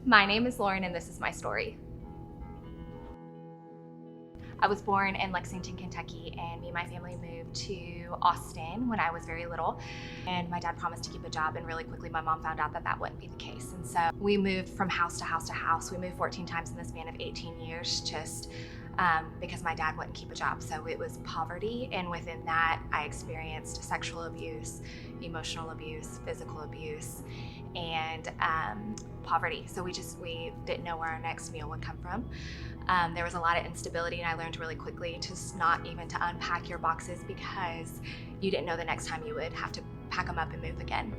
My name is Lauren and this is my story. I was born in Lexington, Kentucky, and me and my family moved to Austin when I was very little. And my dad promised to keep a job, and really quickly my mom found out that that wouldn't be the case. And so we moved from house to house to house. We moved 14 times in the span of 18 years just because my dad wouldn't keep a job. So it was poverty, and within that I experienced sexual abuse, emotional abuse, physical abuse, and poverty. So we didn't know where our next meal would come from. There was a lot of instability, and I learned really quickly not even to unpack your boxes because you didn't know the next time you would have to pack them up and move again.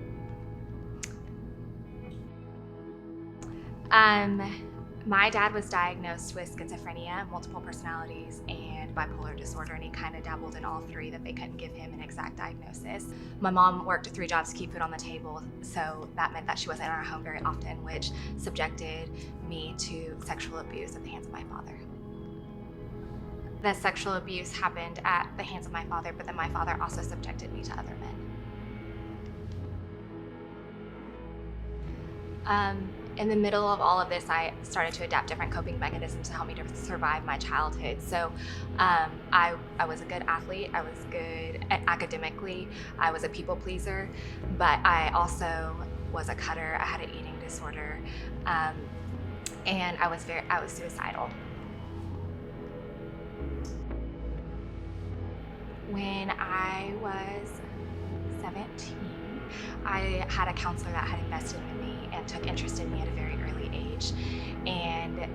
My dad was diagnosed with schizophrenia, multiple personalities, and bipolar disorder, and he kind of dabbled in all three that they couldn't give him an exact diagnosis. My mom worked 3 jobs to keep food on the table, so that meant that she wasn't in our home very often, which subjected me to sexual abuse at the hands of my father. The sexual abuse happened at the hands of my father, but then my father also subjected me to other men. In the middle of all of this, I started to adapt different coping mechanisms to help me to survive my childhood. So I was a good athlete, I was good academically, I was a people pleaser, but I also was a cutter, I had an eating disorder, and I was suicidal. When I was 17, I had a counselor that had invested in me and took interest in me at a very early age. And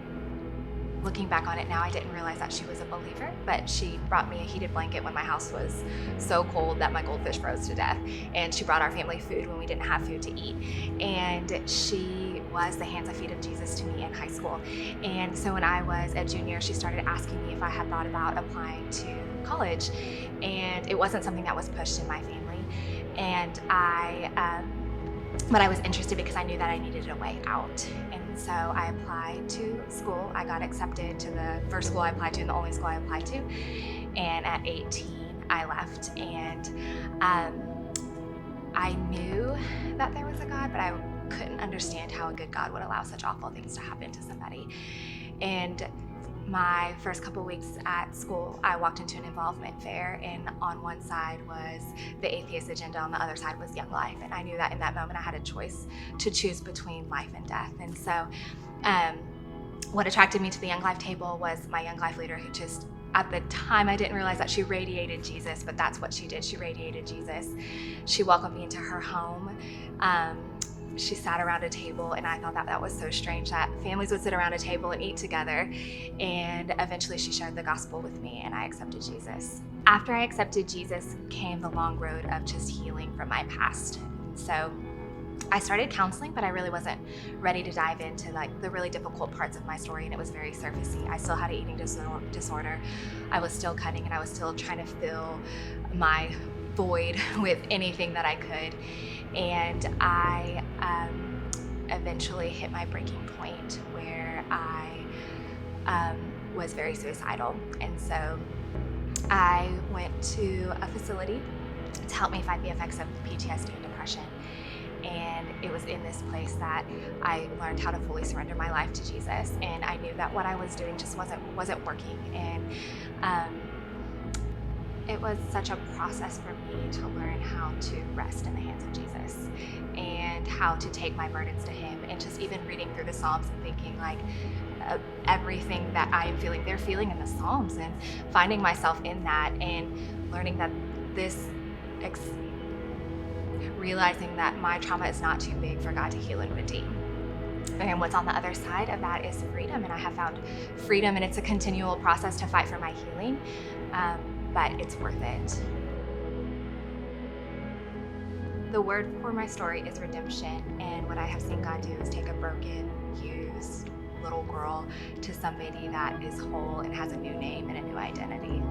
looking back on it now, I didn't realize that she was a believer, but she brought me a heated blanket when my house was so cold that my goldfish froze to death. And she brought our family food when we didn't have food to eat. And she was the hands and feet of Jesus to me in high school. And so when I was a junior, she started asking me if I had thought about applying to college. And it wasn't something that was pushed in my family. And but I was interested because I knew that I needed a way out. And so I applied to school. I got accepted to the first school I applied to and the only school I applied to. And at 18, I left. And I knew that there was a God, but I couldn't understand how a good God would allow such awful things to happen to somebody. And my first couple weeks at school, I walked into an involvement fair, and on one side was the atheist agenda, on the other side was Young Life. And I knew that in that moment I had a choice to choose between life and death. And so what attracted me to the Young Life table was my Young Life leader, who just, at the time I didn't realize that she radiated Jesus, but that's what she did. She radiated Jesus. She welcomed me into her home. She sat around a table, and I thought that was so strange that families would sit around a table and eat together. And eventually she shared the gospel with me, and I accepted Jesus. After I accepted Jesus came the long road of just healing from my past. So I started counseling, but I really wasn't ready to dive into the really difficult parts of my story, and it was very surfacey. I still had an eating disorder. I was still cutting, and I was still trying to fill my void with anything that I could. And I eventually hit my breaking point where I was very suicidal. And so I went to a facility to help me fight the effects of PTSD and depression. And it was in this place that I learned how to fully surrender my life to Jesus. And I knew that what I was doing just wasn't working. And it was such a process for me to learn how to rest in the hands of Jesus and how to take my burdens to Him. And just even reading through the Psalms and thinking everything that I am feeling, they're feeling in the Psalms, and finding myself in that and learning that realizing that my trauma is not too big for God to heal and redeem. And what's on the other side of that is freedom. And I have found freedom, and it's a continual process to fight for my healing. But it's worth it. The word for my story is redemption, and what I have seen God do is take a broken, used little girl to somebody that is whole and has a new name and a new identity.